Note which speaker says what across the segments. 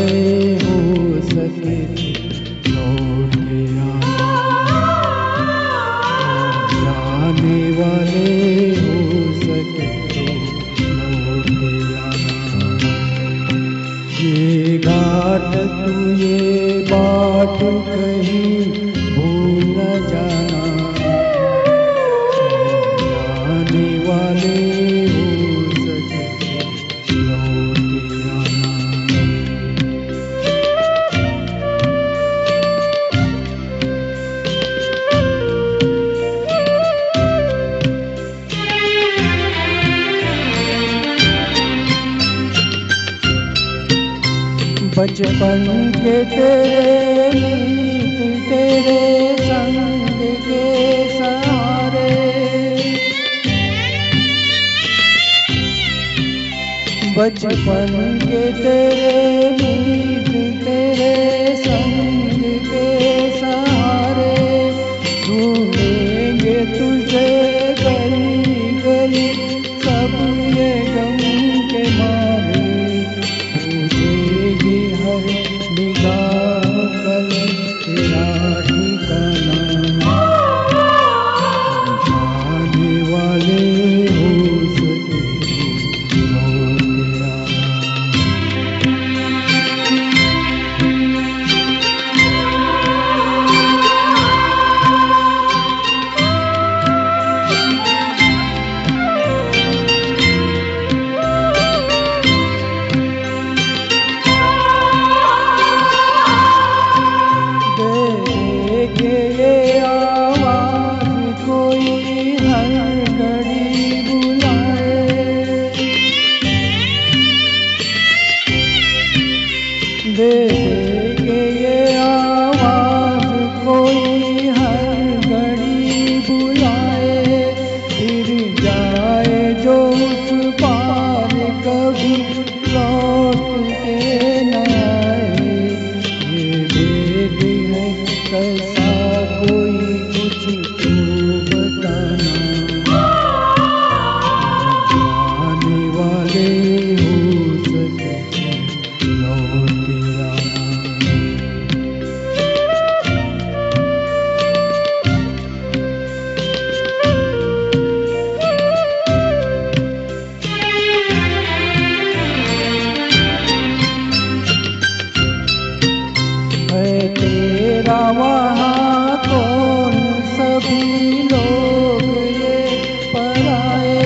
Speaker 1: वाले हो सके तो लौट के आना, जाने वाले हो सके तो लौट के आना। ये घाट तू ये बाट कहीं भूल न जाना, जाने वाले हो सके तो लौट के आना। बचपन के तेरे मीत तेरे संग के सहारे, बचपन के तेरे मीत तेरे संग के सहारे, ढूंढेंगे तुझे गली गली सब ये गम के मारे, पूछेगी हर निगाह कल तेरा ठिकाना, जाने वाले हो सके तो लौट के आना। देखे ये आवाज़ कोई हर घड़ी बुलाए, देखे ये आवाज़ कोई हर घड़ी बुलाए, फिर जाए जो उस पार कभी लौट के न आए। ये भेद है कैसा कोई कुछ तो बताना, जाने वाले हो सके तो लौट के आना। है तेरा वहाँ कौन सभी लोग ये पराए,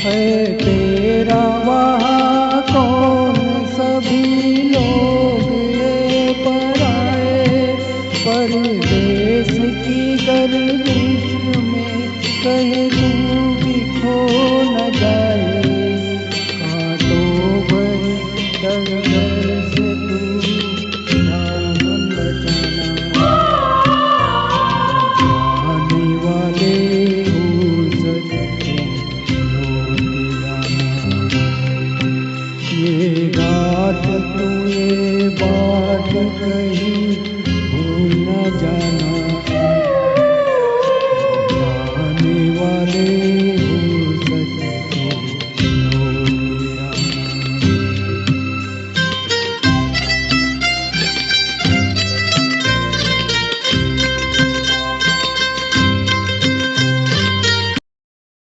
Speaker 1: है तेरा वहाँ कौन सभी लोग ये पराए, परदेश की गर्दिश में कहीं